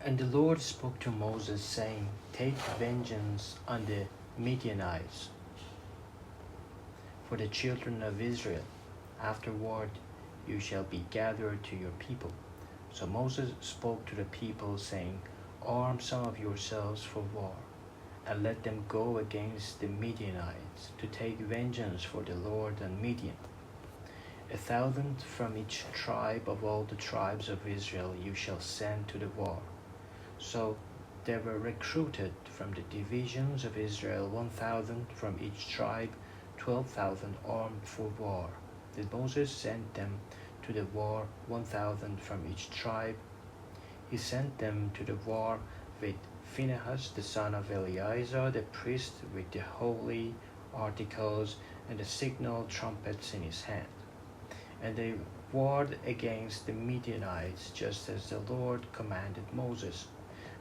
And the Lord spoke to Moses, saying, Take vengeance on the Midianites for the children of Israel. Afterward you shall be gathered to your people. So Moses spoke to the people, saying, Arm some of yourselves for war, and let them go against the Midianites, to take vengeance for the Lord on Midian. 1,000 from each tribe of all the tribes of Israel you shall send to the war. So there were recruited from the divisions of Israel 1,000 from each tribe, 12,000 armed for war. Then Moses sent them to the war, 1,000 from each tribe. He sent them to the war with Phinehas the son of Eleazar the priest, with the holy articles and the signal trumpets in his hand. And they warred against the Midianites, just as the Lord commanded Moses,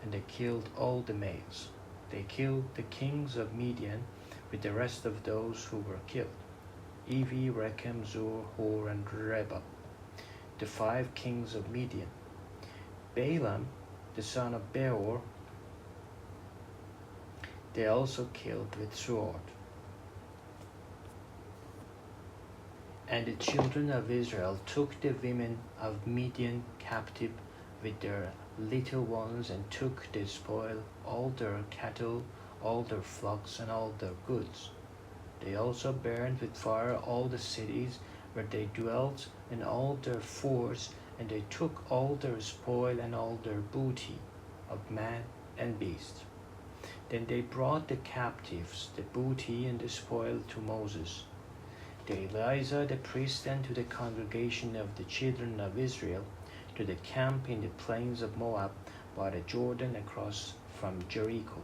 and they killed all the males. They killed the kings of Midian with the rest of those who were killed, Evi, Rechem, Zur, Hor, and Reba, the 5 kings of Midian. Balaam, the son of Beor, they also killed with sword. And the children of Israel took the women of Midian captive with their little ones, and took the spoil, all their cattle, all their flocks, and all their goods. They also burned with fire all the cities where they dwelt, and all their forts, and they took all their spoil and all their booty of man and beast. Then they brought the captives, the booty and the spoil, to Moses, to Eleazar the priest, and to the congregation of the children of Israel, to the camp in the plains of Moab by the Jordan across from Jericho.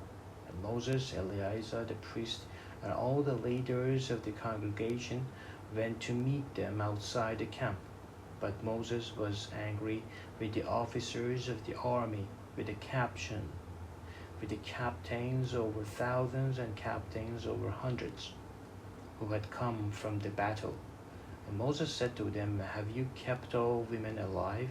And Moses, Eleazar the priest, and all the leaders of the congregation went to meet them outside the camp. But Moses was angry with the officers of the army, with the captains over thousands and captains over hundreds, who had come from the battle. And Moses said to them, Have you kept all women alive?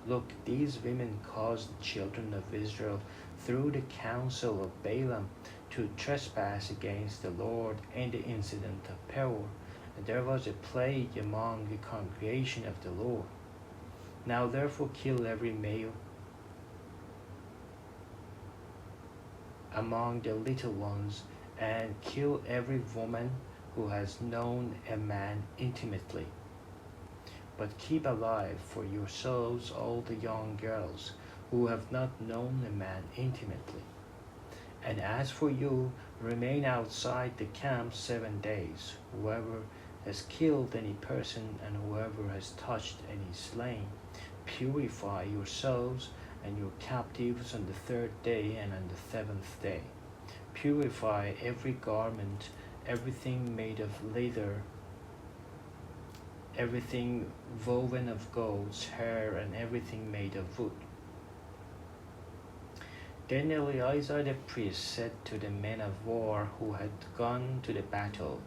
Look, these women caused the children of Israel through the counsel of Balaam to trespass against the Lord in the incident of Peor, and there was a plague among the congregation of the Lord. Now therefore kill every male among the little ones, and kill every woman who has known a man intimately. But keep alive for yourselves all the young girls who have not known a man intimately. And as for you, remain outside the camp 7 days. Whoever has killed any person and whoever has touched any slain, purify yourselves and your captives on the 3rd day and on the 7th day. Purify every garment, everything made of leather, everything woven of goat's hair, and everything made of wood. Then Eleazar the priest said to the men of war who had gone to the battle,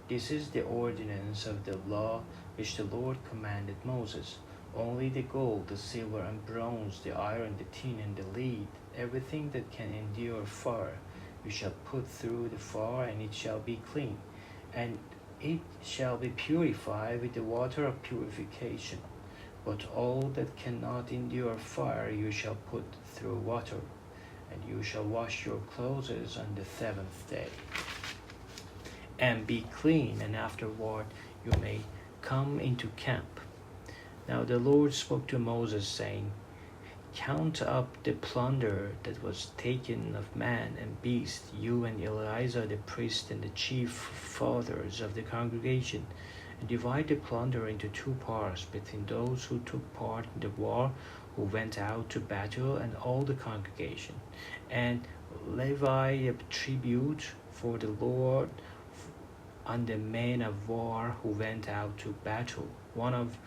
This is the ordinance of the law which the Lord commanded Moses. Only the gold, the silver and bronze, the iron, the tin and the lead, everything that can endure fire, you shall put through the fire, and it shall be clean. And it shall be purified with the water of purification. But all that cannot endure fire you shall put through water, and you shall wash your clothes on the 7th day. And be clean, and afterward you may come into camp. Now the Lord spoke to Moses, saying, Count up the plunder that was taken of man and beast, you and Eleazar the priest and the chief fathers of the congregation, and divide the plunder into 2 parts between those who took part in the war, who went out to battle, and all the congregation. And levy a tribute for the Lord on the men of war who went out to battle, one of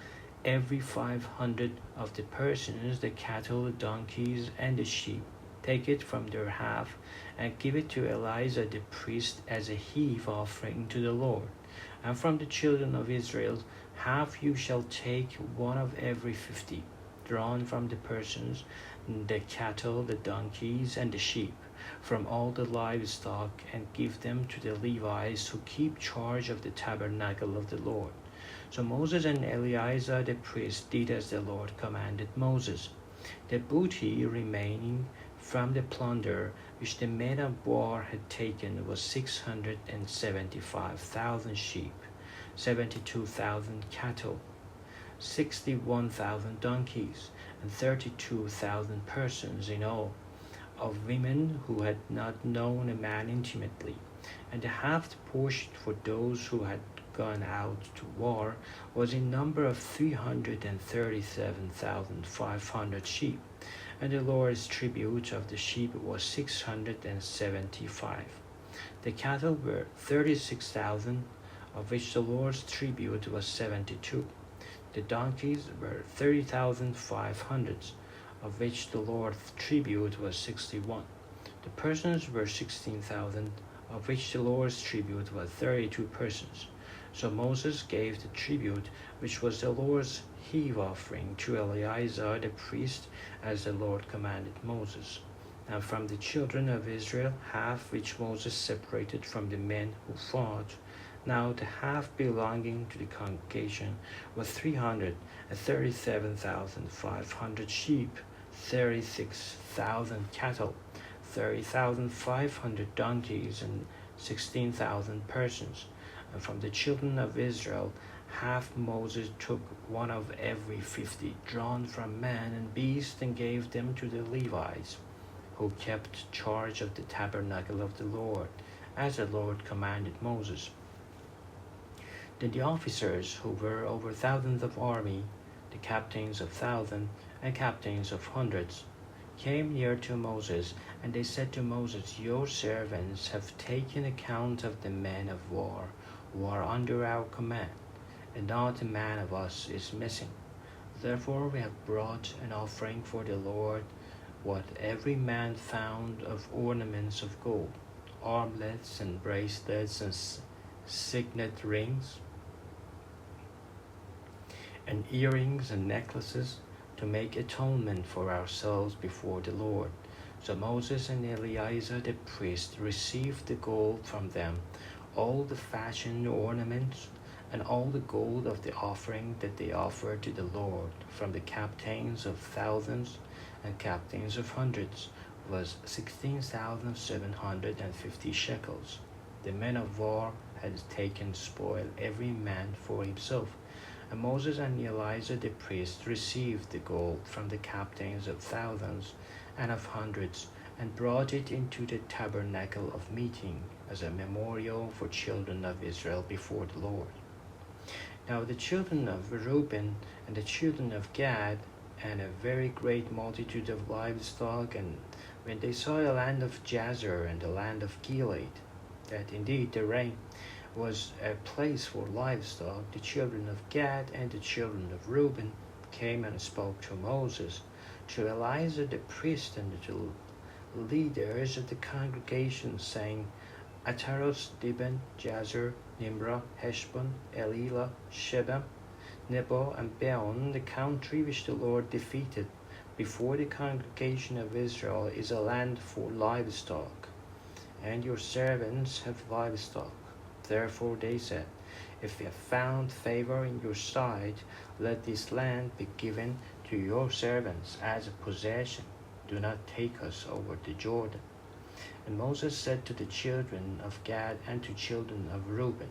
every 500 of the persons, the cattle, the donkeys, and the sheep. Take it from their half, and give it to Eleazar the priest as a heave offering to the Lord. And from the children of Israel, half you shall take, one of every 50. drawn from the persons, the cattle, the donkeys, and the sheep, from all the livestock, and give them to the Levites who keep charge of the tabernacle of the Lord. So Moses and Eleazar the priest did as the Lord commanded Moses. The booty remaining from the plunder which the men of war had taken was 675,000 sheep, 72,000 cattle, 61,000 donkeys, and 32,000 persons in all, of women who had not known a man intimately. And the half portion for those who had gone out to war was in number of 337,500 sheep, and the Lord's tribute of the sheep was 675. The cattle were 36,000, of which the Lord's tribute was 72. The donkeys were 30,500, of which the Lord's tribute was 61. The persons were 16,000, of which the Lord's tribute was 32 persons. So Moses gave the tribute, which was the Lord's heave offering, to Eleazar the priest, as the Lord commanded Moses. And from the children of Israel, half which Moses separated from the men who fought. Now the half belonging to the congregation was 337,500 sheep, 36,000 cattle, 30,500 donkeys, and 16,000 persons. And from the children of Israel, half Moses took one of every 50, drawn from man and beast, and gave them to the Levites, who kept charge of the tabernacle of the Lord, as the Lord commanded Moses. Then the officers, who were over thousands of army, the captains of thousands and captains of hundreds, came near to Moses, and they said to Moses, Your servants have taken account of the men of war who are under our command, and not a man of us is missing. Therefore we have brought an offering for the Lord, what every man found of ornaments of gold, armlets and bracelets and signet rings, and earrings and necklaces, to make atonement for ourselves before the Lord. So Moses and Eleazar the priest received the gold from them, all the fashioned ornaments, and all the gold of the offering that they offered to the Lord, from the captains of thousands and captains of hundreds, was 16,750 shekels. The men of war had taken spoil, every man for himself. And Moses and Eleazar the priest received the gold from the captains of thousands and of hundreds, and brought it into the tabernacle of meeting as a memorial for children of Israel before the Lord. Now the children of Reuben and the children of Gad, and a very great multitude of livestock, and when they saw the land of Jazer and the land of Gilead, that indeed the rain was a place for livestock, the children of Gad and the children of Reuben came and spoke to Moses, to Eleazar the priest, and to leaders of the congregation, saying, Ataros, Dibon, Jazer, Nimrah, Heshbon, Elilah, Sheba, Nebo, and Beon, the country which the Lord defeated before the congregation of Israel, is a land for livestock, and your servants have livestock. Therefore they said, If we have found favor in your sight, let this land be given to your servants as a possession. Do not take us over the Jordan. And Moses said to the children of Gad and to children of Reuben,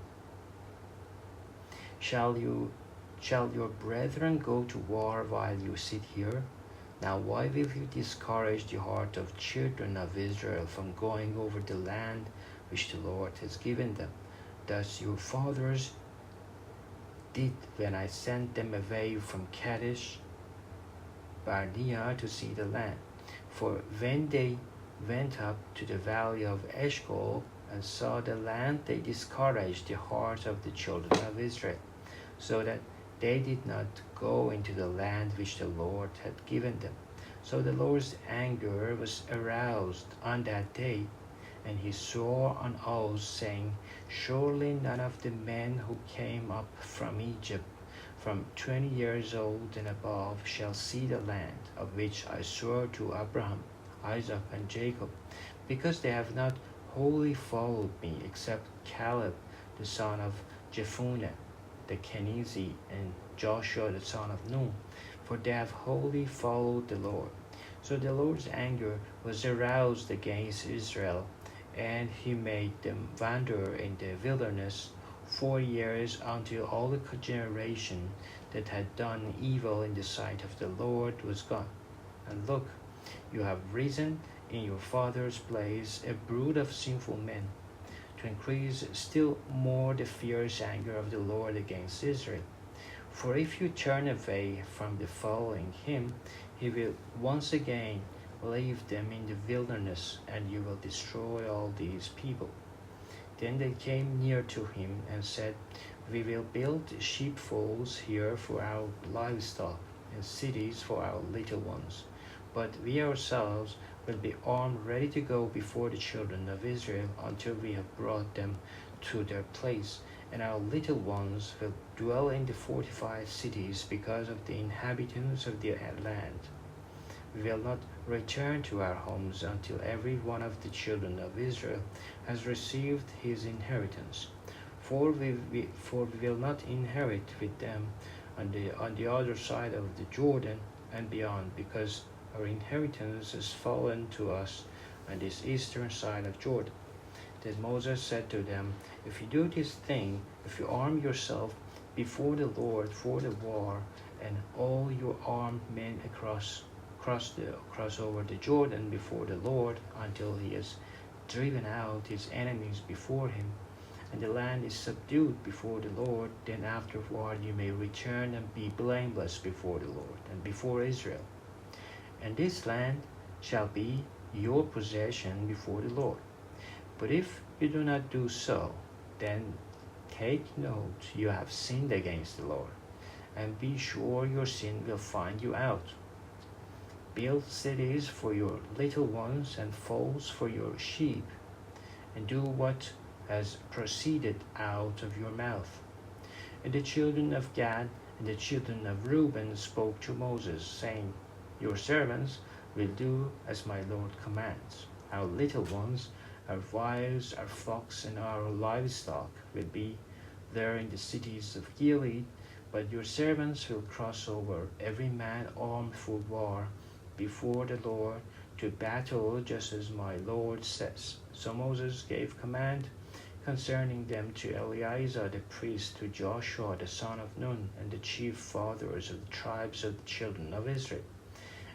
Shall your brethren go to war while you sit here? Now why will you discourage the heart of children of Israel from going over the land which the Lord has given them? Thus your fathers did when I sent them away from Kadesh Barnea to see the land. For when they went up to the valley of Eshcol and saw the land, they discouraged the heart of the children of Israel, so that they did not go into the land which the Lord had given them. So the Lord's anger was aroused on that day, and he swore on oath, saying, Surely none of the men who came up from Egypt from 20 years old and above shall see the land of which I swore to Abraham, Isaac, and Jacob, because they have not wholly followed me, except Caleb the son of Jephunneh the Kenizi, and Joshua the son of Nun, for they have wholly followed the Lord. So the Lord's anger was aroused against Israel, and he made them wander in the wilderness 4 years, until all the generation that had done evil in the sight of the Lord was gone. And look, you have risen in your father's place a brood of sinful men, to increase still more the fierce anger of the Lord against Israel. For if you turn away from the following him, he will once again leave them in the wilderness, and you will destroy all these people. Then they came near to him and said, We will build sheepfolds here for our livestock, and cities for our little ones. But we ourselves will be armed ready to go before the children of Israel until we have brought them to their place, and our little ones will dwell in the fortified cities because of the inhabitants of the land. We will not return to our homes until every one of the children of Israel has received his inheritance. For we will not inherit with them on the other side of the Jordan and beyond, because our inheritance has fallen to us on this eastern side of Jordan. Then Moses said to them, If you do this thing, if you arm yourself before the Lord for the war, and all your armed men cross over the Jordan before the Lord until he has driven out his enemies before him, and the land is subdued before the Lord, then afterward you may return and be blameless before the Lord and before Israel. And this land shall be your possession before the Lord. But if you do not do so, then take note you have sinned against the Lord, and be sure your sin will find you out. Build cities for your little ones and folds for your sheep, and do what has proceeded out of your mouth. And the children of Gad and the children of Reuben spoke to Moses, saying, Your servants will do as my Lord commands. Our little ones, our wives, our flocks, and our livestock will be there in the cities of Gilead, but your servants will cross over, every man armed for war, before the Lord to battle, just as my Lord says. So Moses gave command concerning them to Eleazar the priest, to Joshua the son of Nun, and the chief fathers of the tribes of the children of Israel.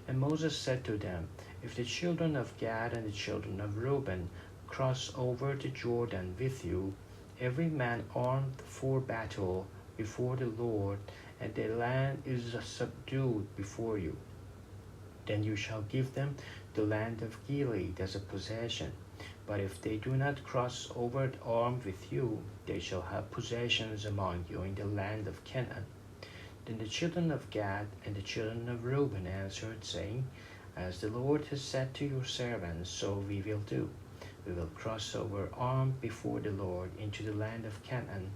And Moses said to them, If the children of Gad and the children of Reuben cross over the Jordan with you, every man armed for battle before the Lord, and the land is subdued before you, then you shall give them the land of Gilead as a possession. But if they do not cross over armed with you, they shall have possessions among you in the land of Canaan. Then the children of Gad and the children of Reuben answered, saying, As the Lord has said to your servants, so we will do. We will cross over armed before the Lord into the land of Canaan,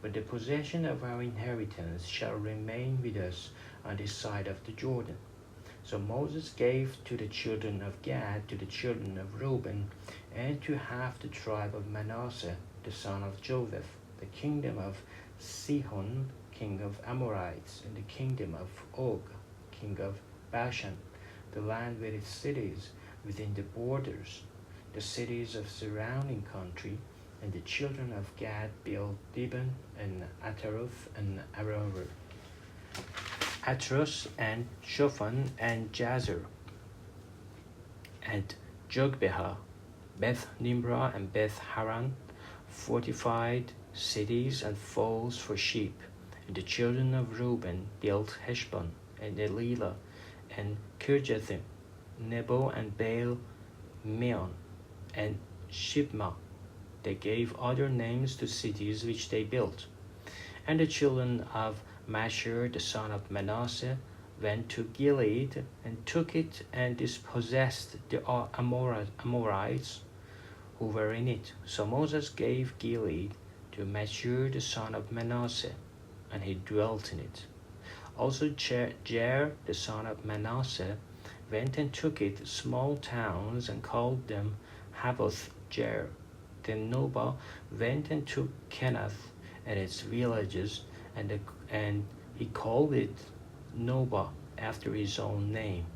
but the possession of our inheritance shall remain with us on this side of the Jordan. So Moses gave to the children of Gad, to the children of Reuben, and to half the tribe of Manasseh, the son of Joseph, the kingdom of Sihon, king of Amorites, and the kingdom of Og, king of Bashan, the land with its cities within the borders, the cities of surrounding country. And the children of Gad built Dibon and Ataroth and Aroer, Atros and Shophan and Jazer, and Jogbeha, Beth Nimrah and Beth Haran, fortified cities and folds for sheep. And the children of Reuben built Heshbon and Elilah and Kirjathim, Nebo and Baal Meon and Shibmah. They gave other names to cities which they built. And the children of Mashur, the son of Manasseh, went to Gilead and took it and dispossessed the Amorites who were in it. So Moses gave Gilead to Mashur, the son of Manasseh, and he dwelt in it. Also, Jair, the son of Manasseh, went and took it small towns and called them Havoth Jair. Then Noba went and took Kenath and its villages, and he called it Noba after his own name.